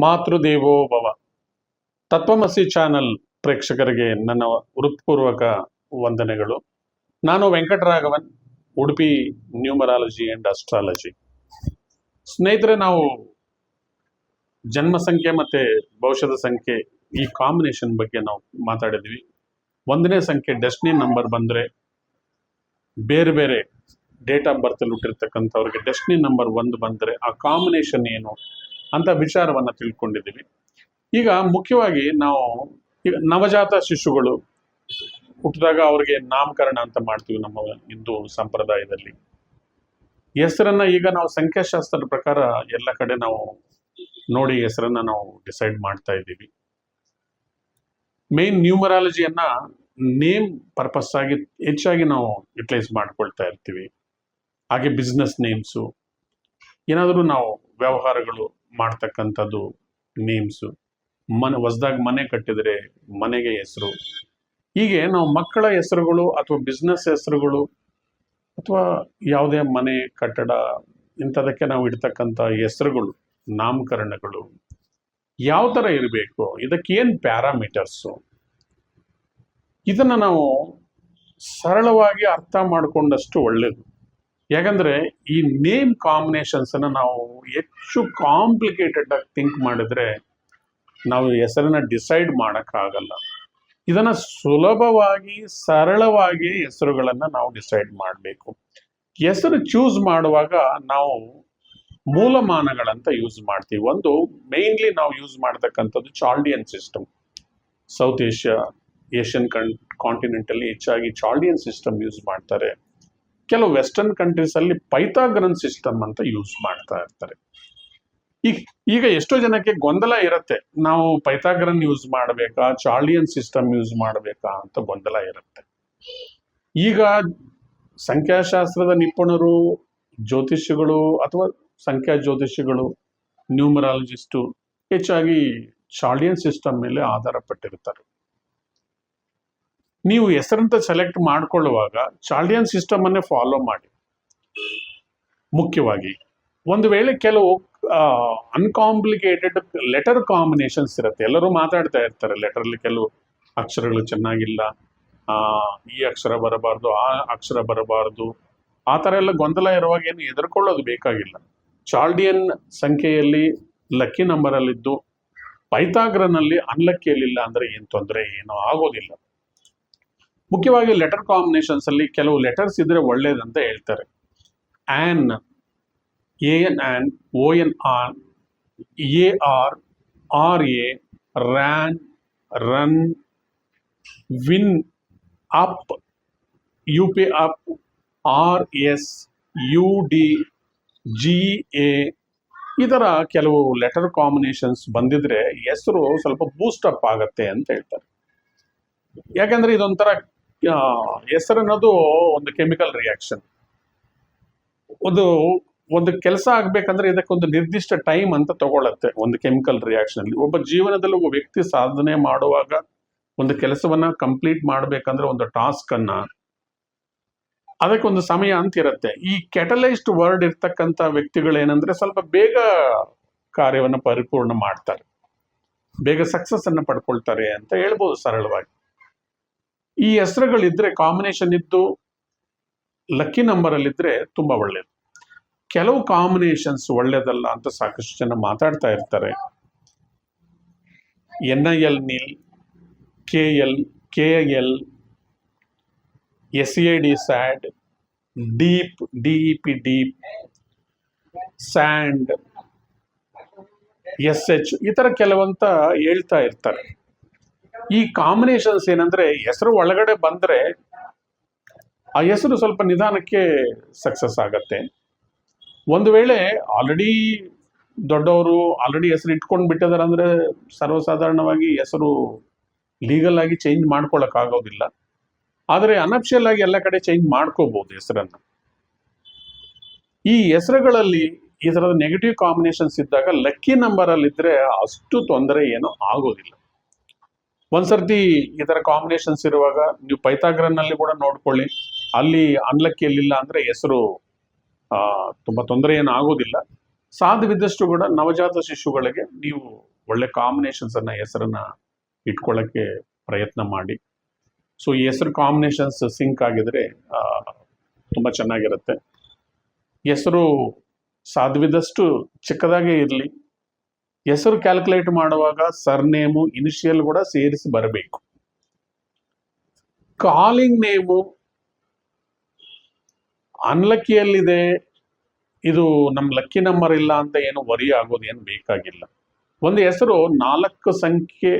ಮಾತೃದೇವೋ ಭವ. ತತ್ವಮಸಿ ಚಾನಲ್ ಪ್ರೇಕ್ಷಕರಿಗೆ ನನ್ನ ಹೃತ್ಪೂರ್ವಕ ವಂದನೆಗಳು. ನಾನು Venkataraghavan, Udupi numerology and astrology. ಸ್ನೇಹಿತರೆ, ನಾವು ಜನ್ಮ ಸಂಖ್ಯೆ ಮತ್ತೆ ಭವಿಷ್ಯದ ಸಂಖ್ಯೆ ಈ ಕಾಂಬಿನೇಷನ್ ಬಗ್ಗೆ ನಾವು ಮಾತಾಡಿದ್ವಿ. 1ನೇ ಸಂಖ್ಯೆ ಡೆಸ್ಟಿನಿ ನಂಬರ್ ಬಂದರೆ ಬೇರೆ ಬೇರೆ ಡೇಟ್ ಆಫ್ ಬರ್ತ್ ಅಲ್ಲಿ ಹುಟ್ಟಿರ್ತಕ್ಕಂಥವ್ರಿಗೆ ಡೆಸ್ಟಿನಿ ನಂಬರ್ 1 ಬಂದರೆ ಆ ಕಾಂಬಿನೇಷನ್ ಏನು ಅಂತ ವಿಚಾರವನ್ನ ತಿಳ್ಕೊಂಡಿದ್ದೀವಿ. ಈಗ ಮುಖ್ಯವಾಗಿ ನಾವು ಈಗ ನವಜಾತ ಶಿಶುಗಳು ಹುಟ್ಟಿದಾಗ ಅವ್ರಿಗೆ ನಾಮಕರಣ ಅಂತ ಮಾಡ್ತೀವಿ ನಮ್ಮ ಹಿಂದೂ ಸಂಪ್ರದಾಯದಲ್ಲಿ. ಹೆಸರನ್ನ ಈಗ ನಾವು ಸಂಖ್ಯಾಶಾಸ್ತ್ರದ ಪ್ರಕಾರ ಎಲ್ಲ ಕಡೆ ನಾವು ನೋಡಿ ಹೆಸರನ್ನ ನಾವು ಡಿಸೈಡ್ ಮಾಡ್ತಾ ಇದ್ದೀವಿ. ಮೇನ್ ನ್ಯೂಮರಾಲಜಿಯನ್ನ ನೇಮ್ ಪರ್ಪಸ್ ಆಗಿ ಹೆಚ್ಚಾಗಿ ನಾವು ಯುಟಿಲೈಸ್ ಮಾಡ್ಕೊಳ್ತಾ ಇರ್ತೀವಿ. ಹಾಗೆ ಬಿಸ್ನೆಸ್ ನೇಮ್ಸು, ಏನಾದರೂ ನಾವು ವ್ಯವಹಾರಗಳು ಮಾಡ್ತಕ್ಕಂಥದ್ದು ನೇಮ್ಸು, ಹೊಸದಾಗಿ ಮನೆ ಕಟ್ಟಿದರೆ ಮನೆಗೆ ಹೆಸರು, ಹೀಗೆ ನಾವು ಮಕ್ಕಳ ಹೆಸರುಗಳು ಅಥವಾ ಬಿಸ್ನೆಸ್ ಹೆಸರುಗಳು ಅಥವಾ ಯಾವುದೇ ಮನೆ ಕಟ್ಟಡ ಇಂಥದಕ್ಕೆ ನಾವು ಇಡ್ತಕ್ಕಂಥ ಹೆಸರುಗಳು, ನಾಮಕರಣಗಳು ಯಾವ ಥರ ಇರಬೇಕು, ಇದಕ್ಕೇನು ಪ್ಯಾರಾಮೀಟರ್ಸು, ಇದನ್ನು ನಾವು ಸರಳವಾಗಿ ಅರ್ಥ ಮಾಡಿಕೊಂಡಷ್ಟು ಒಳ್ಳೆಯದು. ಯಾಕಂದರೆ ಈ ನೇಮ್ ಕಾಂಬಿನೇಷನ್ಸನ್ನು ನಾವು ಹೆಚ್ಚು ಕಾಂಪ್ಲಿಕೇಟೆಡ್ ಆಗಿ ಥಿಂಕ್ ಮಾಡಿದ್ರೆ ನಾವು ಹೆಸರನ್ನ ಡಿಸೈಡ್ ಮಾಡೋಕ್ಕಾಗಲ್ಲ. ಇದನ್ನು ಸುಲಭವಾಗಿ ಸರಳವಾಗಿ ಹೆಸರುಗಳನ್ನು ನಾವು ಡಿಸೈಡ್ ಮಾಡಬೇಕು. ಹೆಸರು ಚೂಸ್ ಮಾಡುವಾಗ ನಾವು ಮೂಲಮಾನಗಳಂತ ಯೂಸ್ ಮಾಡ್ತೀವಿ. ಒಂದು ಮೇನ್ಲಿ ನಾವು ಯೂಸ್ ಮಾಡ್ತಕ್ಕಂಥದ್ದು ಚಾಲ್ಡಿಯನ್ ಸಿಸ್ಟಮ್. ಸೌತ್ ಏಷ್ಯನ್ ಕಾಂಟಿನೆಂಟಲ್ಲಿ ಹೆಚ್ಚಾಗಿ ಚಾಲ್ಡಿಯನ್ ಸಿಸ್ಟಮ್ ಯೂಸ್ ಮಾಡ್ತಾರೆ. ಕೆಲವು ವೆಸ್ಟರ್ನ್ ಕಂಟ್ರೀಸ್ ಅಲ್ಲಿ ಪೈಥಾಗರನ್ ಸಿಸ್ಟಮ್ ಅಂತ ಯೂಸ್ ಮಾಡ್ತಾ ಇರ್ತಾರೆ. ಈಗ ಎಷ್ಟೋ ಜನಕ್ಕೆ ಗೊಂದಲ ಇರುತ್ತೆ, ನಾವು ಪೈಥಾಗರನ್ ಯೂಸ್ ಮಾಡಬೇಕಾ ಚಾಲ್ಡಿಯನ್ ಸಿಸ್ಟಮ್ ಯೂಸ್ ಮಾಡಬೇಕಾ ಅಂತ ಗೊಂದಲ ಇರುತ್ತೆ. ಈಗ ಸಂಖ್ಯಾಶಾಸ್ತ್ರದ ನಿಪುಣರು, ಜ್ಯೋತಿಷ್ಯಗಳು ಅಥವಾ ಸಂಖ್ಯಾ ಜ್ಯೋತಿಷ್ಯಗಳು, ನ್ಯೂಮರಾಲಜಿಸ್ಟು ಹೆಚ್ಚಾಗಿ ಚಾಲ್ಡಿಯನ್ ಸಿಸ್ಟಮ್ ಮೇಲೆ ಆಧಾರ ಪಟ್ಟಿರ್ತಾರೆ. ನೀವು ಹೆಸರಂತ ಸೆಲೆಕ್ಟ್ ಮಾಡ್ಕೊಳ್ಳುವಾಗ ಚಾಲ್ಡಿಯನ್ ಸಿಸ್ಟಮ್ ಅನ್ನೇ ಫಾಲೋ ಮಾಡಿ. ಮುಖ್ಯವಾಗಿ ಒಂದು ವೇಳೆ ಕೆಲವು ಅನ್ಕಾಂಪ್ಲಿಕೇಟೆಡ್ ಲೆಟರ್ ಕಾಂಬಿನೇಷನ್ಸ್ ಇರುತ್ತೆ. ಎಲ್ಲರೂ ಮಾತಾಡ್ತಾ ಇರ್ತಾರೆ, ಲೆಟರ್ಲಿ ಕೆಲವು ಅಕ್ಷರಗಳು ಚೆನ್ನಾಗಿಲ್ಲ, ಈ ಅಕ್ಷರ ಬರಬಾರ್ದು, ಆ ಅಕ್ಷರ ಬರಬಾರ್ದು, ಆ ಥರ ಎಲ್ಲ ಗೊಂದಲ ಇರುವಾಗ ಏನು ಹೆದರ್ಕೊಳ್ಳೋದು ಬೇಕಾಗಿಲ್ಲ. ಚಾಲ್ಡಿಯನ್ ಸಂಖ್ಯೆಯಲ್ಲಿ ಲಕ್ಕಿ ನಂಬರಲ್ಲಿದ್ದು ಪೈಥಾಗರನಲ್ಲಿ ಅನ್ಲಕ್ಕಿಯಲ್ಲಿಲ್ಲ ಅಂದರೆ ಏನು ತೊಂದರೆ ಏನೂ ಆಗೋದಿಲ್ಲ. ಮುಖ್ಯವಾಗಿ ಲೆಟರ್ ಕಾಂಬಿನೇಷನ್ಸ್ ಅಲ್ಲಿ ಕೆಲವು ಲೆಟರ್ಸ್ ಇದ್ರೆ ಒಳ್ಳೇದಂತ ಹೇಳ್ತಾರೆ. On, AN, ONR, AR, RA, RAN, run, win, up, UP up, RS, UD, GA, ಈ ಥರ ಕೆಲವು ಲೆಟರ್ ಕಾಂಬಿನೇಷನ್ಸ್ ಬಂದಿದ್ರೆ ಹೆಸರು ಸ್ವಲ್ಪ ಬೂಸ್ಟ್ ಅಪ್ ಆಗತ್ತೆ ಅಂತ ಹೇಳ್ತಾರೆ. ಯಾಕಂದ್ರೆ ಇದೊಂಥರ ಹೆಸರು ಅನ್ನೋದು ಒಂದು ಕೆಮಿಕಲ್ ರಿಯಾಕ್ಷನ್. ಒಂದು ಕೆಲಸ ಆಗ್ಬೇಕಂದ್ರೆ ಇದಕ್ಕೊಂದು ನಿರ್ದಿಷ್ಟ ಟೈಮ್ ಅಂತ ತಗೊಳತ್ತೆ. ಒಂದು ಕೆಮಿಕಲ್ ರಿಯಾಕ್ಷನ್ ಅಲ್ಲಿ ಒಬ್ಬ ಜೀವನದಲ್ಲಿ ಒಬ್ಬ ವ್ಯಕ್ತಿ ಸಾಧನೆ ಮಾಡುವಾಗ ಒಂದು ಕೆಲಸವನ್ನ ಕಂಪ್ಲೀಟ್ ಮಾಡ್ಬೇಕಂದ್ರೆ ಒಂದು ಟಾಸ್ಕ್ ಅನ್ನ ಅದಕ್ಕೊಂದು ಸಮಯ ಅಂತ ಇರುತ್ತೆ. ಈ ಕೆಟಲೈಸ್ಡ್ ವರ್ಡ್ ಇರ್ತಕ್ಕಂಥ ವ್ಯಕ್ತಿಗಳೇನಂದ್ರೆ ಸ್ವಲ್ಪ ಬೇಗ ಕಾರ್ಯವನ್ನು ಪರಿಪೂರ್ಣ ಮಾಡ್ತಾರೆ, ಬೇಗ ಸಕ್ಸಸ್ ಅನ್ನ ಪಡ್ಕೊಳ್ತಾರೆ ಅಂತ ಹೇಳ್ಬೋದು ಸರಳವಾಗಿ. ಈ ಹೆಸರುಗಳಿದ್ರೆ, ಕಾಂಬಿನೇಷನ್ ಇದ್ದು ಲಕ್ಕಿ ನಂಬರ್ ಅಲ್ಲಿದ್ರೆ ತುಂಬಾ ಒಳ್ಳೇದು. ಕೆಲವು ಕಾಂಬಿನೇಷನ್ಸ್ ಒಳ್ಳೇದಲ್ಲ ಅಂತ ಸಾಕಷ್ಟು ಜನ ಮಾತಾಡ್ತಾ ಇರ್ತಾರೆ. NIL nil, KL, KIL, SAD sad, deep, DEP deep, sand, SH ಈ ತರ ಕೆಲವಂತ ಹೇಳ್ತಾ ಇರ್ತಾರೆ. ಈ ಕಾಂಬಿನೇಷನ್ಸ್ ಏನಂದ್ರೆ ಹೆಸರು ಒಳಗಡೆ ಬಂದ್ರೆ ಆ ಹೆಸರು ಸ್ವಲ್ಪ ನಿಧಾನಕ್ಕೆ ಸಕ್ಸಸ್ ಆಗತ್ತೆ. ಒಂದು ವೇಳೆ ಆಲ್ರೆಡಿ ದೊಡ್ಡವರು ಆಲ್ರೆಡಿ ಹೆಸರು ಇಟ್ಕೊಂಡು ಬಿಟ್ಟಿದ್ದಾರೆ ಅಂದ್ರೆ ಸರ್ವಸಾಧಾರಣವಾಗಿ ಹೆಸರು ಲೀಗಲ್ ಆಗಿ ಚೇಂಜ್ ಮಾಡ್ಕೊಳಕ್ ಆಗೋದಿಲ್ಲ. ಆದರೆ ಅನಫಿಷಿಯಲ್ ಆಗಿ ಎಲ್ಲ ಕಡೆ ಚೇಂಜ್ ಮಾಡ್ಕೋಬಹುದು ಹೆಸರನ್ನ. ಈ ಹೆಸರುಗಳಲ್ಲಿ ಈ ತರದ ನೆಗೆಟಿವ್ ಕಾಂಬಿನೇಷನ್ಸ್ ಇದ್ದಾಗ ಲಕ್ಕಿ ನಂಬರ್ ಅಲ್ಲಿ ಇದ್ರೆ ಅಷ್ಟು ತೊಂದರೆ ಏನೋ ಆಗೋದಿಲ್ಲ. ಒಂದ್ಸರ್ತಿ ಈ ತರ ಕಾಂಬಿನೇಷನ್ಸ್ ಇರುವಾಗ ನೀವು ಪೈಥಾಗರನ್ ನಲ್ಲಿ ಕೂಡ ನೋಡ್ಕೊಳ್ಳಿ, ಅಲ್ಲಿ ಅನ್ಲಕ್ಕಿಯಲ್ಲಿಲ್ಲ ಅಂದ್ರೆ ಹೆಸರು ತುಂಬಾ ತೊಂದರೆ ಏನು ಆಗೋದಿಲ್ಲ. ಸಾಧ್ಯವಿದ್ದಷ್ಟು ಕೂಡ ನವಜಾತ ಶಿಶುಗಳಿಗೆ ನೀವು ಒಳ್ಳೆ ಕಾಂಬಿನೇಷನ್ಸ್ ಅನ್ನ ಹೆಸರನ್ನ ಇಟ್ಕೊಳ್ಳೋಕ್ಕೆ ಪ್ರಯತ್ನ ಮಾಡಿ. ಸೊ ಈ ಹೆಸರು ಕಾಂಬಿನೇಷನ್ಸ್ ಸಿಂಕ್ ಆಗಿದ್ರೆ ತುಂಬ ಚೆನ್ನಾಗಿರುತ್ತೆ. ಹೆಸರು ಸಾಧ್ಯವಿದ್ದಷ್ಟು ಚಿಕ್ಕದಾಗೇ ಇರಲಿ. ಹೆಸರು ಕ್ಯಾಲ್ಕುಲೇಟ್ ಮಾಡುವಾಗ ಸರ್ನೇಮು ಇನಿಷಿಯಲ್ ಕೂಡ ಸೇರಿಸಿ ಬರಬೇಕು. ಕಾಲಿಂಗ್ ನೇಮು ಅನ್ಲಕ್ಕಿಯಲ್ಲಿದೆ, ಇದು ನಮ್ಮ ಲಕ್ಕಿ ನಂಬರ್ ಇಲ್ಲ ಅಂತ ಏನು ವರಿ ಆಗೋದು ಏನು ಬೇಕಾಗಿಲ್ಲ. ಒಂದು ಹೆಸರು 4 ಸಂಖ್ಯೆ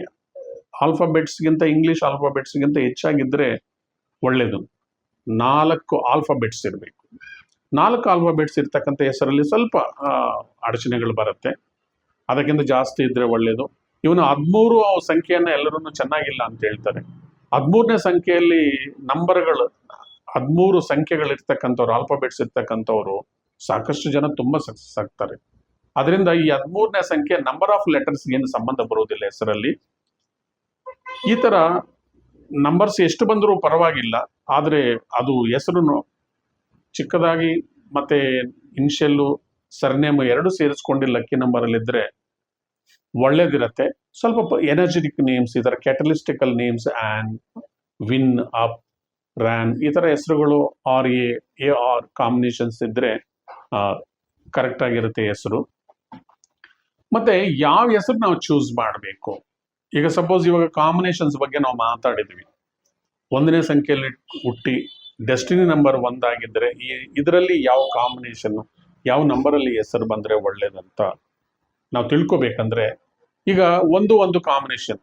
ಆಲ್ಫಾಬೆಟ್ಸ್ಗಿಂತ ಇಂಗ್ಲಿಷ್ ಆಲ್ಫಾಬೆಟ್ಸ್ಗಿಂತ ಹೆಚ್ಚಾಗಿದ್ದರೆ ಒಳ್ಳೆಯದು. 4 ಆಲ್ಫಾಬೆಟ್ಸ್ ಇರಬೇಕು. 4 ಆಲ್ಫಾಬೆಟ್ಸ್ ಇರ್ತಕ್ಕಂಥ ಹೆಸರಲ್ಲಿ ಸ್ವಲ್ಪ ಅಡಚಣೆಗಳು ಬರುತ್ತೆ. ಅದಕ್ಕಿಂತ ಜಾಸ್ತಿ ಇದ್ರೆ ಒಳ್ಳೆಯದು. ಇವನು 13 ಸಂಖ್ಯೆಯನ್ನು ಎಲ್ಲರೂ ಚೆನ್ನಾಗಿಲ್ಲ ಅಂತ ಹೇಳ್ತಾರೆ. 13ನೇ ಸಂಖ್ಯೆಯಲ್ಲಿ ನಂಬರ್ಗಳು 13 ಸಂಖ್ಯೆಗಳಿರ್ತಕ್ಕಂಥವ್ರು, ಆಲ್ಫಾಬೆಟ್ಸ್ ಇರ್ತಕ್ಕಂಥವ್ರು ಸಾಕಷ್ಟು ಜನ ತುಂಬ ಸಕ್ಸಸ್ ಆಗ್ತಾರೆ. ಅದರಿಂದ ಈ 13ನೇ ಸಂಖ್ಯೆ ನಂಬರ್ ಆಫ್ ಲೆಟರ್ಸ್ ಏನು ಸಂಬಂಧ ಬರುವುದಿಲ್ಲ ಹೆಸರಲ್ಲಿ. ಈ ತರ ನಂಬರ್ಸ್ ಎಷ್ಟು ಬಂದರೂ ಪರವಾಗಿಲ್ಲ, ಆದರೆ ಅದು ಹೆಸರು ಚಿಕ್ಕದಾಗಿ ಮತ್ತೆ ಇನಿಷಿಯಲ್ಲು ಸರ್ನೇಮ್ ಎರಡು ಸೇರಿಸ್ಕೊಂಡು ಲಕ್ಕಿ ನಂಬರಲ್ಲಿದ್ದರೆ ಒಳ್ಳೇದಿರತ್ತೆ. ಸ್ವಲ್ಪ ಎನರ್ಜೆಟಿಕ್ ನೇಮ್ಸ್, ಈ ಥರ catalystical names, and, win, up, Ryan, ಈ ಥರ ಹೆಸರುಗಳು AR ಕಾಂಬಿನೇಷನ್ಸ್ ಇದ್ದರೆ ಕರೆಕ್ಟ್ ಆಗಿರುತ್ತೆ ಹೆಸರು. ಮತ್ತೆ ಯಾವ ಹೆಸರು ನಾವು ಚೂಸ್ ಮಾಡಬೇಕು? ಈಗ ಸಪೋಸ್ ಇವಾಗ ಕಾಂಬಿನೇಷನ್ಸ್ ಬಗ್ಗೆ ನಾವು ಮಾತಾಡಿದ್ವಿ. 1ನೇ ಸಂಖ್ಯೆಯಲ್ಲಿ ಹುಟ್ಟಿ ಡೆಸ್ಟಿನಿ ನಂಬರ್ 1 ಆಗಿದ್ದರೆ ಇದರಲ್ಲಿ ಯಾವ ಕಾಂಬಿನೇಷನ್, ಯಾವ ನಂಬರಲ್ಲಿ ಹೆಸರು ಬಂದರೆ ಒಳ್ಳೇದಂತ ನಾವು ತಿಳ್ಕೊಬೇಕಂದ್ರೆ, ಈಗ 1 ಕಾಂಬಿನೇಷನ್,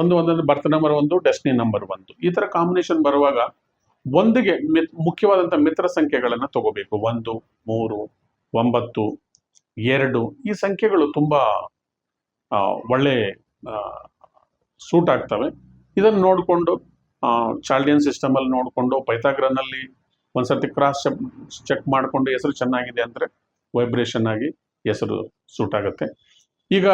1 ಬರ್ತ್ ನಂಬರ್ 1, ಡೆಸ್ಟಿನಿ ನಂಬರ್ 1, ಈ ಥರ ಕಾಂಬಿನೇಷನ್ ಬರುವಾಗ 1ಗೆ ಮುಖ್ಯವಾದಂಥ ಮಿತ್ರ ಸಂಖ್ಯೆಗಳನ್ನು ತಗೋಬೇಕು. 1, 3, 9, 2 ಈ ಸಂಖ್ಯೆಗಳು ತುಂಬ ಒಳ್ಳೆ ಸೂಟ್ ಆಗ್ತವೆ. ಇದನ್ನು ನೋಡಿಕೊಂಡು ಚಾಲ್ಡಿಯನ್ ಸಿಸ್ಟಮಲ್ಲಿ ನೋಡಿಕೊಂಡು ಪೈಥಾಗ್ರನ್ನಲ್ಲಿ ಒಂದ್ಸರ್ತಿ ಕ್ರಾಸ್ ಚೆಕ್ ಮಾಡಿಕೊಂಡು ಹೆಸರು ಚೆನ್ನಾಗಿದೆ ಅಂದರೆ ವೈಬ್ರೇಷನ್ ಆಗಿ ಹೆಸರು ಸೂಟ್ ಆಗುತ್ತೆ. ಈಗ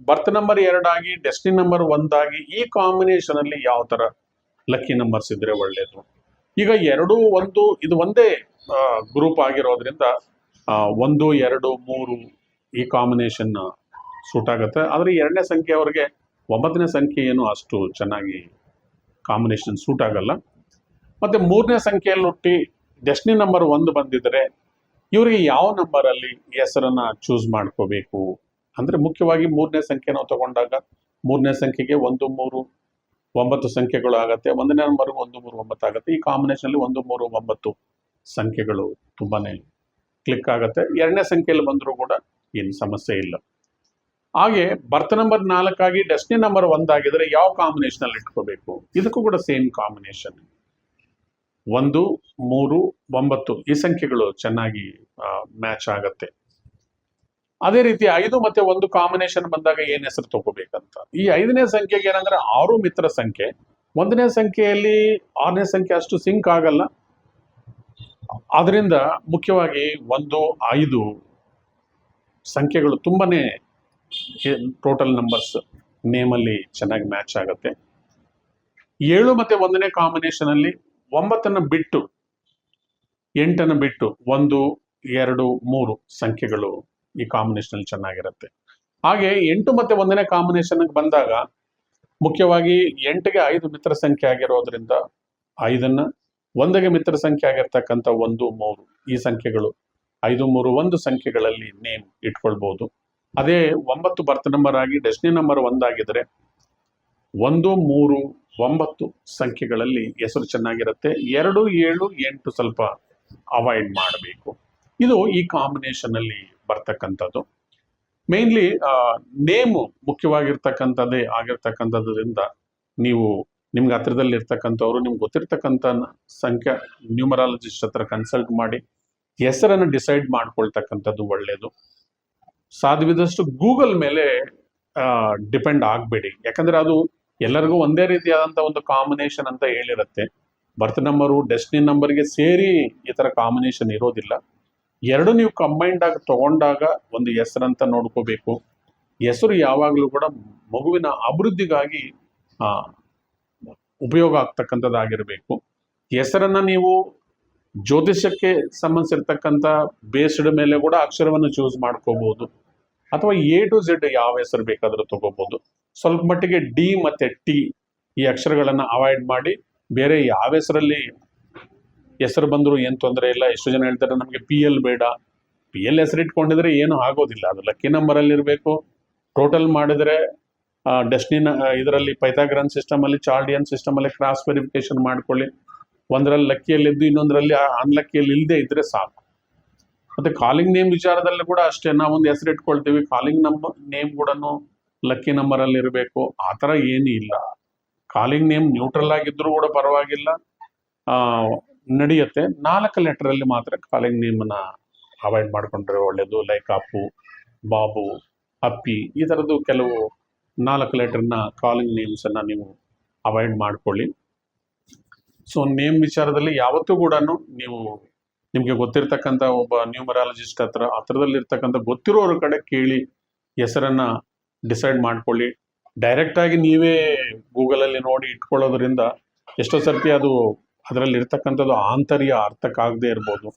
ಬರ್ತ್ ನಂಬರ್ 2 ಆಗಿ ಡೆಸ್ಟಿನಿ ನಂಬರ್ 1 ಆಗಿ ಈ ಕಾಂಬಿನೇಷನಲ್ಲಿ ಯಾವ ಥರ ಲಕ್ಕಿ ನಂಬರ್ಸ್ ಇದ್ರೆ ಒಳ್ಳೆಯದು? ಈಗ 2, 1 ಇದು ಒಂದೇ ಗ್ರೂಪ್ ಆಗಿರೋದ್ರಿಂದ 1, 2, 3 ಈ ಕಾಂಬಿನೇಷನ್ ಸೂಟ್ ಆಗುತ್ತೆ. ಆದರೆ 2ನೇ ಸಂಖ್ಯೆಯವರೆಗೆ 9ನೇ ಸಂಖ್ಯೆ ಏನು ಅಷ್ಟು ಚೆನ್ನಾಗಿ ಕಾಂಬಿನೇಷನ್ ಸೂಟ್ ಆಗಲ್ಲ. ಮತ್ತು 3ನೇ ಸಂಖ್ಯೆಯಲ್ಲಿ ಹುಟ್ಟಿ ಡೆಸ್ಟಿನಿ ನಂಬರ್ 1 ಬಂದಿದ್ದರೆ ಇವರಿಗೆ ಯಾವ ನಂಬರಲ್ಲಿ ಹೆಸರನ್ನು ಚೂಸ್ ಮಾಡ್ಕೋಬೇಕು ಅಂದರೆ, ಮುಖ್ಯವಾಗಿ 3ನೇ ಸಂಖ್ಯೆ ನಾವು ತಗೊಂಡಾಗ 3ನೇ ಸಂಖ್ಯೆಗೆ 1, 3, 9 ಸಂಖ್ಯೆಗಳು ಆಗುತ್ತೆ. 1ನೇ ನಂಬರ್ಗೆ 1, 3, 9 ಆಗುತ್ತೆ. ಈ ಕಾಂಬಿನೇಷನಲ್ಲಿ 1, 3, 9 ಸಂಖ್ಯೆಗಳು ತುಂಬಾ ಕ್ಲಿಕ್ ಆಗುತ್ತೆ. 2ನೇ ಸಂಖ್ಯೆಯಲ್ಲಿ ಬಂದರೂ ಕೂಡ ಏನು ಸಮಸ್ಯೆ ಇಲ್ಲ. ಹಾಗೆ ಬರ್ತ್ ನಂಬರ್ 4 ಆಗಿ ಡೆಸ್ಟಿನಿ ನಂಬರ್ 1 ಆಗಿದ್ರೆ ಯಾವ ಕಾಂಬಿನೇಷನ್ ಅಲ್ಲಿ ಇಟ್ಕೋಬೇಕು? ಇದಕ್ಕೂ ಕೂಡ ಸೇಮ್ ಕಾಂಬಿನೇಷನ್ 1, 3, 9 ಈ ಸಂಖ್ಯೆಗಳು ಚೆನ್ನಾಗಿ ಮ್ಯಾಚ್ ಆಗತ್ತೆ. ಅದೇ ರೀತಿ 5 ಮತ್ತೆ 1 ಕಾಂಬಿನೇಷನ್ ಬಂದಾಗ ಏನ್ ಹೆಸರು ತಗೋಬೇಕಂತ. ಈ 5ನೇ ಸಂಖ್ಯೆಗೆ ಏನಂದ್ರೆ 6 ಮಿತ್ರ ಸಂಖ್ಯೆ. 1ನೇ ಸಂಖ್ಯೆಯಲ್ಲಿ 6ನೇ ಸಂಖ್ಯೆ ಅಷ್ಟು ಸಿಂಕ್ ಆಗಲ್ಲ. ಅದರಿಂದ ಮುಖ್ಯವಾಗಿ 1, 5 ಸಂಖ್ಯೆಗಳು ತುಂಬಾನೇ ಟೋಟಲ್ ನಂಬರ್ಸ್ ನೇಮಲ್ಲಿ ಚೆನ್ನಾಗಿ ಮ್ಯಾಚ್ ಆಗುತ್ತೆ. 7 ಮತ್ತೆ 1ನೇ ಕಾಂಬಿನೇಷನ್ ಅಲ್ಲಿ 9 ಬಿಟ್ಟು 8 ಬಿಟ್ಟು 1, 2, 3 ಸಂಖ್ಯೆಗಳು ಈ ಕಾಂಬಿನೇಷನ್ ಅಲ್ಲಿ ಚೆನ್ನಾಗಿರುತ್ತೆ. ಹಾಗೆ 8 ಮತ್ತೆ 1ನೇ ಕಾಂಬಿನೇಷನ್ ಬಂದಾಗ ಮುಖ್ಯವಾಗಿ 8ಗೆ 5 ಮಿತ್ರ ಸಂಖ್ಯೆ ಆಗಿರೋದ್ರಿಂದ 5ನ್ನ 1ಗೆ ಮಿತ್ರ ಸಂಖ್ಯೆ ಆಗಿರ್ತಕ್ಕಂಥ 1, 3 ಈ ಸಂಖ್ಯೆಗಳು 5, 3, 1 ಸಂಖ್ಯೆಗಳಲ್ಲಿ ನೇಮ್ ಇಟ್ಕೊಳ್ಬಹುದು. ಅದೇ 9 ಬರ್ತ್ ನಂಬರ್ ಆಗಿ ಡೆಸ್ಟಿನಿ ನಂಬರ್ 1 ಆಗಿದ್ರೆ 1, 3, 9 ಸಂಖ್ಯೆಗಳಲ್ಲಿ ಹೆಸರು ಚೆನ್ನಾಗಿರುತ್ತೆ. 2, 7, 8 ಸ್ವಲ್ಪ ಅವಾಯ್ಡ್ ಮಾಡಬೇಕು. ಇದು ಈ ಕಾಂಬಿನೇಷನ್ ಅಲ್ಲಿ ಬರ್ತಕ್ಕಂಥದ್ದು. ಮೇನ್ಲಿ ನೇಮು ಮುಖ್ಯವಾಗಿರ್ತಕ್ಕಂಥದ್ದೇ ಆಗಿರ್ತಕ್ಕಂಥದ್ರಿಂದ ನೀವು ನಿಮ್ಗೆ ಹತ್ರದಲ್ಲಿ ಇರ್ತಕ್ಕಂಥವ್ರು ನಿಮ್ಗೆ ಗೊತ್ತಿರ್ತಕ್ಕಂಥ ಸಂಖ್ಯಾ ನ್ಯೂಮರಾಲಜಿಸ್ಟ್ ಹತ್ರ ಕನ್ಸಲ್ಟ್ ಮಾಡಿ ಹೆಸರನ್ನು ಡಿಸೈಡ್ ಮಾಡ್ಕೊಳ್ತಕ್ಕಂಥದ್ದು ಒಳ್ಳೆಯದು. ಸಾಧ್ಯವಿದಷ್ಟು ಗೂಗಲ್ ಮೇಲೆ ಡಿಪೆಂಡ್ ಆಗಬೇಡಿ. ಯಾಕಂದ್ರೆ ಅದು ಎಲ್ಲರಿಗೂ ಒಂದೇ ರೀತಿಯಾದಂಥ ಒಂದು ಕಾಂಬಿನೇಷನ್ ಅಂತ ಹೇಳಿರುತ್ತೆ. ಬರ್ತ್ ನಂಬರು ಡೆಸ್ಟಿನಿ ನಂಬರ್ಗೆ ಸೇರಿ ಈ ಥರ ಕಾಂಬಿನೇಷನ್ ಇರೋದಿಲ್ಲ. ಎರಡು ನೀವು ಕಂಬೈಂಡ್ ಆಗಿ ತಗೊಂಡಾಗ ಒಂದು ಹೆಸರಂತ ನೋಡ್ಕೋಬೇಕು. ಹೆಸರು ಯಾವಾಗಲೂ ಕೂಡ ಮಗುವಿನ ಅಭಿವೃದ್ಧಿಗಾಗಿ ಉಪಯೋಗ ಆಗ್ತಕ್ಕಂಥದ್ದಾಗಿರಬೇಕು. ಹೆಸರನ್ನ ನೀವು ಜ್ಯೋತಿಷಕ್ಕೆ ಸಂಬಂಧಿಸಿರ್ತಕ್ಕಂಥ ಬೇಸ್ಡ್ ಮೇಲೆ ಕೂಡ ಅಕ್ಷರವನ್ನು ಚೂಸ್ ಮಾಡ್ಕೋಬಹುದು. ಅಥವಾ A to Z ಯಾವ ಹೆಸರು ಬೇಕಾದರೂ ತಗೋಬಹುದು. ಸ್ವಲ್ಪ ಮಟ್ಟಿಗೆ D ಮತ್ತೆ T ಈ ಅಕ್ಷರಗಳನ್ನ ಅವಾಯ್ಡ್ ಮಾಡಿ ಬೇರೆ ಯಾವ ಹೆಸರಲ್ಲಿ ಹೆಸರು ಬಂದ್ರು ಏನ್ ತೊಂದರೆ ಇಲ್ಲ. ಎಷ್ಟು ಜನ ಹೇಳ್ತಾರೆ ನಮಗೆ PL ಬೇಡ. PL ಹೆಸರು ಇಟ್ಕೊಂಡಿದ್ರೆ ಏನು ಆಗೋದಿಲ್ಲ, ಅದು ಲಕ್ಕಿ ನಂಬರ್ ಅಲ್ಲಿ ಇರಬೇಕು. ಟೋಟಲ್ ಮಾಡಿದ್ರೆ ಡೆಸ್ಟಿನಿ ಇದರಲ್ಲಿ ಪೈಥಾಗರನ್ ಸಿಸ್ಟಮ್ ಅಲ್ಲಿ, ಚಾರ್ಡಿಯನ್ ಸಿಸ್ಟಮ್ ಅಲ್ಲಿ ಕ್ರಾಸ್ ವೆರಿಫಿಕೇಶನ್ ಮಾಡ್ಕೊಳ್ಳಿ. ಒಂದರಲ್ಲಿ ಲಕ್ಕಿಯಲ್ಲಿದ್ದು ಇನ್ನೊಂದರಲ್ಲಿ ಅನ್ಲಕ್ಕಿಯಲ್ಲಿ ಇಲ್ಲದೆ ಇದ್ರೆ ಸಾಕು. ಮತ್ತೆ ಕಾಲಿಂಗ್ ನೇಮ್ ವಿಚಾರದಲ್ಲಿ ಕೂಡ ಅಷ್ಟೇ, ನಾವೊಂದು ಹೆಸರು ಇಟ್ಕೊಳ್ತೀವಿ, ಕಾಲಿಂಗ್ ನಂಬರ್ ನೇಮ್ ಕೂಡ ಲಕ್ಕಿ ನಂಬರ್ ಅಲ್ಲಿ ಇರಬೇಕು, ಆ ಥರ ಏನೂ ಇಲ್ಲ. ಕಾಲಿಂಗ್ ನೇಮ್ ನ್ಯೂಟ್ರಲ್ ಆಗಿದ್ರು ಕೂಡ ಪರವಾಗಿಲ್ಲ, ನಡೆಯುತ್ತೆ. 4 ಲೆಟರಲ್ಲಿ ಮಾತ್ರ ಕಾಲಿಂಗ್ ನೇಮನ್ನ ಅವಾಯ್ಡ್ ಮಾಡ್ಕೊಂಡ್ರೆ ಒಳ್ಳೇದು. ಲೈಕ್ ಅಪ್ಪು, ಬಾಬು, ಅಪ್ಪಿ, ಈ ಥರದ್ದು ಕೆಲವು 4 ಲೆಟರ್ನ ಕಾಲಿಂಗ್ ನೇಮ್ಸನ್ನು ನೀವು ಅವಾಯ್ಡ್ ಮಾಡ್ಕೊಳ್ಳಿ. ಸೊ ನೇಮ್ ವಿಚಾರದಲ್ಲಿ ಯಾವತ್ತೂ ಕೂಡ ನೀವು ನಿಮಗೆ ಗೊತ್ತಿರ್ತಕ್ಕಂಥ ಒಬ್ಬ ನ್ಯೂಮರಾಲಜಿಸ್ಟ್ ಹತ್ರದಲ್ಲಿರ್ತಕ್ಕಂಥ ಗೊತ್ತಿರೋರ ಕಡೆ ಕೇಳಿ ಹೆಸರನ್ನ ಡಿಸೈಡ್ ಮಾಡ್ಕೊಳ್ಳಿ. ಡೈರೆಕ್ಟಾಗಿ ನೀವೇ ಗೂಗಲಲ್ಲಿ ನೋಡಿ ಇಟ್ಕೊಳ್ಳೋದ್ರಿಂದ ಎಷ್ಟೋ ಸರ್ತಿ ಅದು ಅದರಲ್ಲಿ ಇರ್ತಕ್ಕಂಥದ್ದು ಆಂತರ್ಯ ಅರ್ಥಕ್ಕಾಗದೇ ಇರ್ಬೋದು.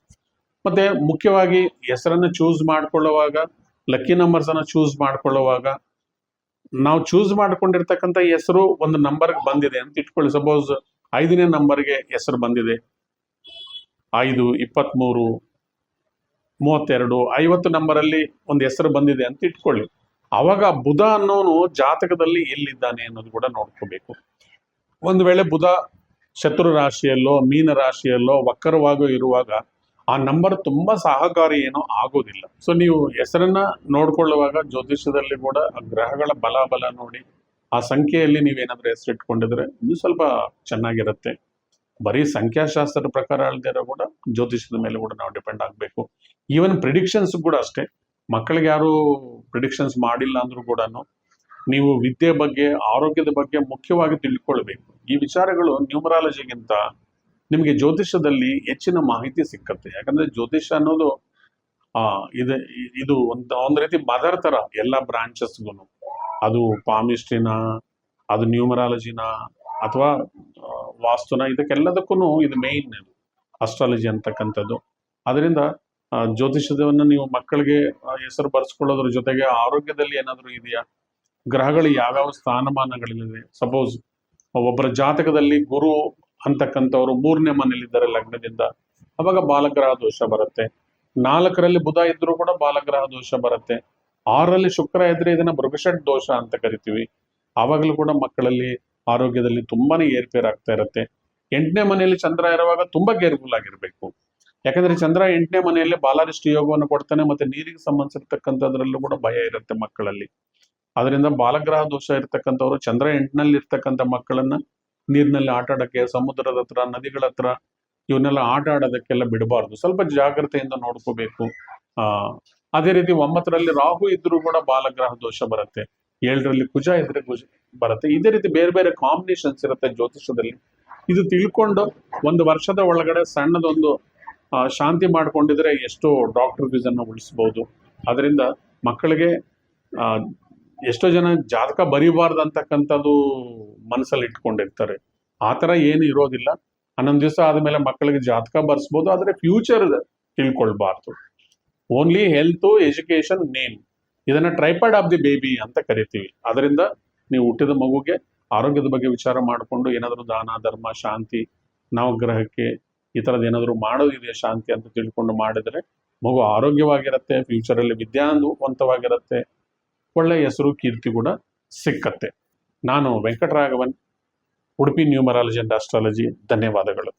ಮತ್ತೆ ಮುಖ್ಯವಾಗಿ ಹೆಸರನ್ನು ಚೂಸ್ ಮಾಡ್ಕೊಳ್ಳುವಾಗ, ಲಕ್ಕಿ ನಂಬರ್ಸನ್ನು ಚೂಸ್ ಮಾಡ್ಕೊಳ್ಳುವಾಗ ನಾವು ಚೂಸ್ ಮಾಡ್ಕೊಂಡಿರ್ತಕ್ಕಂಥ ಹೆಸರು ಒಂದು ನಂಬರ್ಗೆ ಬಂದಿದೆ ಅಂತ ಇಟ್ಕೊಳ್ಳಿ. ಸಪೋಸ್ 5ನೇ ನಂಬರ್ಗೆ ಹೆಸರು ಬಂದಿದೆ, 5, 23, 32, 50 ನಂಬರಲ್ಲಿ ಒಂದು ಹೆಸರು ಬಂದಿದೆ ಅಂತ ಇಟ್ಕೊಳ್ಳಿ. ಅವಾಗ ಬುಧ ಅನ್ನೋನು ಜಾತಕದಲ್ಲಿ ಎಲ್ಲಿದ್ದಾನೆ ಅನ್ನೋದು ಕೂಡ ನೋಡ್ಕೋಬೇಕು. ಒಂದು ವೇಳೆ ಬುಧ ಶತ್ರು ರಾಶಿಯಲ್ಲೋ ಮೀನ ರಾಶಿಯಲ್ಲೋ ವಕ್ರವಾಗೋ ಇರುವಾಗ ಆ ನಂಬರ್ ತುಂಬಾ ಸಹಕಾರಿ ಏನೋ ಆಗೋದಿಲ್ಲ. ಸೊ ನೀವು ಹೆಸರನ್ನ ನೋಡ್ಕೊಳ್ಳುವಾಗ ಜ್ಯೋತಿಷ್ಯದಲ್ಲಿ ಕೂಡ ಆ ಗ್ರಹಗಳ ಬಲ ನೋಡಿ ಆ ಸಂಖ್ಯೆಯಲ್ಲಿ ನೀವೇನಾದ್ರೂ ಹೆಸರು ಇಟ್ಕೊಂಡಿದ್ರೆ ಇದು ಸ್ವಲ್ಪ ಚೆನ್ನಾಗಿರುತ್ತೆ. ಬರೀ ಸಂಖ್ಯಾಶಾಸ್ತ್ರದ ಪ್ರಕಾರ ಅಲ್ದಿರೋ ಕೂಡ ಜ್ಯೋತಿಷ್ಯದ ಮೇಲೆ ಕೂಡ ನಾವು ಡಿಪೆಂಡ್ ಆಗಬೇಕು. ಈವನ್ ಪ್ರಿಡಿಕ್ಷನ್ಸ್ ಕೂಡ ಅಷ್ಟೇ. ಮಕ್ಕಳಿಗೆ ಯಾರು ಪ್ರಿಡಿಕ್ಷನ್ಸ್ ಮಾಡಿಲ್ಲ ಅಂದ್ರೂ ಕೂಡ ನೀವು ವಿದ್ಯೆ ಬಗ್ಗೆ, ಆರೋಗ್ಯದ ಬಗ್ಗೆ ಮುಖ್ಯವಾಗಿ ತಿಳ್ಕೊಳ್ಬೇಕು. ಈ ವಿಚಾರಗಳು ನ್ಯೂಮರಾಲಜಿಗಿಂತ ನಿಮಗೆ ಜ್ಯೋತಿಷ್ಯದಲ್ಲಿ ಹೆಚ್ಚಿನ ಮಾಹಿತಿ ಸಿಕ್ಕತ್ತೆ. ಯಾಕಂದ್ರೆ ಜ್ಯೋತಿಷ್ಯ ಅನ್ನೋದು ಇದು ಒಂದು ರೀತಿ ಮದರ್ ತರ ಎಲ್ಲ ಬ್ರಾಂಚಸ್ಗೂ. ಅದು ಪಾಮಿಸ್ಟ್ರಿನ, ಅದು ನ್ಯೂಮರಾಲಜಿನ ಅಥವಾ ವಾಸ್ತುನ, ಇದಕ್ಕೆಲ್ಲದಕ್ಕೂ ಇದು ಮೇಯ್ನ್ ಅಸ್ಟ್ರಾಲಜಿ ಅಂತಕ್ಕಂಥದ್ದು. ಅದರಿಂದ ಜ್ಯೋತಿಷ್ಯವನ್ನು ನೀವು ಮಕ್ಕಳಿಗೆ ಹೆಸರು ಬರ್ಸ್ಕೊಳ್ಳೋದ್ರ ಜೊತೆಗೆ ಆರೋಗ್ಯದಲ್ಲಿ ಏನಾದರೂ ಇದೆಯಾ, ಗ್ರಹಗಳು ಯಾವ್ಯಾವ ಸ್ಥಾನಮಾನಗಳಿವೆ. ಸಪೋಸ್ ಒಬ್ಬರ ಜಾತಕದಲ್ಲಿ ಗುರು ಅಂತಕ್ಕಂಥವ್ರು 3ನೇ ಮನೇಲಿದ್ದಾರೆ ಲಗ್ನದಿಂದ, ಅವಾಗ ಬಾಲಗ್ರಹ ದೋಷ ಬರುತ್ತೆ. 4ರಲ್ಲಿ ಬುಧ ಇದ್ರೂ ಕೂಡ ಬಾಲಗ್ರಹ ದೋಷ ಬರುತ್ತೆ. 6ರಲ್ಲಿ ಶುಕ್ರ ಇದ್ರೆ ಇದನ್ನ ಮೃಗಷಡ್ ದೋಷ ಅಂತ ಕರಿತೀವಿ. ಆವಾಗಲೂ ಕೂಡ ಮಕ್ಕಳಲ್ಲಿ ಆರೋಗ್ಯದಲ್ಲಿ ತುಂಬಾನೇ ಏರ್ಪೇರ್ ಆಗ್ತಾ ಇರುತ್ತೆ. 8ನೇ ಮನೆಯಲ್ಲಿ ಚಂದ್ರ ಇರುವಾಗ ತುಂಬಾ ಕೇರ್ಫುಲ್ ಆಗಿರ್ಬೇಕು. ಯಾಕಂದ್ರೆ ಚಂದ್ರ 8ನೇ ಮನೆಯಲ್ಲಿ ಬಾಲಾರಿಷ್ಟಿ ಯೋಗವನ್ನು ಕೊಡ್ತಾನೆ, ಮತ್ತೆ ನೀರಿಗೆ ಸಂಬಂಧಿಸಿರ್ತಕ್ಕಂಥದ್ರಲ್ಲೂ ಕೂಡ ಭಯ ಇರುತ್ತೆ ಮಕ್ಕಳಲ್ಲಿ. ಅದರಿಂದ ಬಾಲಗ್ರಹ ದೋಷ ಇರ್ತಕ್ಕಂಥವ್ರು ಚಂದ್ರ 8ನಲ್ಲಿ ಇರ್ತಕ್ಕಂಥ ಮಕ್ಕಳನ್ನ ನೀರಿನಲ್ಲಿ ಆಟ ಆಡಕ್ಕೆ, ಸಮುದ್ರದ ಹತ್ರ, ನದಿಗಳ ಹತ್ರ ಇವನ್ನೆಲ್ಲ ಆಟ ಆಡೋದಕ್ಕೆಲ್ಲ ಬಿಡಬಾರ್ದು. ಸ್ವಲ್ಪ ಜಾಗ್ರತೆಯಿಂದ ನೋಡ್ಕೋಬೇಕು. ಅದೇ ರೀತಿ 9ರಲ್ಲಿ ರಾಹು ಇದ್ರೂ ಕೂಡ ಬಾಲಗ್ರಹ ದೋಷ ಬರುತ್ತೆ. 7ರಲ್ಲಿ ಕುಜ ಇದ್ರೆ ಬರುತ್ತೆ. ಇದೇ ರೀತಿ ಬೇರೆ ಬೇರೆ ಕಾಂಬಿನೇಷನ್ಸ್ ಇರುತ್ತೆ ಜ್ಯೋತಿಷದಲ್ಲಿ. ಇದು ತಿಳ್ಕೊಂಡು ಒಂದು ವರ್ಷದ ಒಳಗಡೆ ಸಣ್ಣದೊಂದು ಶಾಂತಿ ಮಾಡ್ಕೊಂಡಿದ್ರೆ ಎಷ್ಟೋ ಡಾಕ್ಟರ್ ಫೀಸನ್ನು ಉಳಿಸ್ಬೋದು. ಅದರಿಂದ ಮಕ್ಕಳಿಗೆ ಎಷ್ಟೋ ಜನ ಜಾತಕ ಬರೀಬಾರ್ದು ಅಂತಕ್ಕಂಥದ್ದು ಮನಸ್ಸಲ್ಲಿ ಇಟ್ಕೊಂಡಿರ್ತಾರೆ. ಆ ಥರ ಏನು ಇರೋದಿಲ್ಲ. 11 ದಿವಸ ಆದಮೇಲೆ ಮಕ್ಕಳಿಗೆ ಜಾತಕ ಬರ್ಸ್ಬೋದು, ಆದರೆ ಫ್ಯೂಚರ್ ತಿಳ್ಕೊಳ್ಬಾರ್ದು. ಓನ್ಲಿ ಹೆಲ್ತ್, ಎಜುಕೇಶನ್, ನೇಮ್, ಇದನ್ನ ಟ್ರೈಪಾಡ್ ಆಫ್ ದಿ ಬೇಬಿ ಅಂತ ಕರಿತೀವಿ. ಅದರಿಂದ ನೀವು ಹುಟ್ಟಿದ ಮಗುಗೆ ಆರೋಗ್ಯದ ಬಗ್ಗೆ ವಿಚಾರ ಮಾಡಿಕೊಂಡು ಏನಾದರೂ ದಾನ, ಧರ್ಮ, ಶಾಂತಿ, ನವಗ್ರಹಕ್ಕೆ ಈ ಥರದ್ದು ಏನಾದರೂ ಮಾಡೋದಿದೆಯಾ ಶಾಂತಿ ಅಂತ ತಿಳ್ಕೊಂಡು ಮಾಡಿದ್ರೆ ಮಗು ಆರೋಗ್ಯವಾಗಿರುತ್ತೆ, ಫ್ಯೂಚರಲ್ಲಿ ವಿದ್ಯಾವಂತವಾಗಿರುತ್ತೆ, ಒಳ್ಳೆ ಹೆಸರು ಕೀರ್ತಿ ಕೂಡ ಸಿಕ್ಕತ್ತೆ. ನಾನು Venkataraghavan, Udupi numerology and astrology. ಧನ್ಯವಾದಗಳು.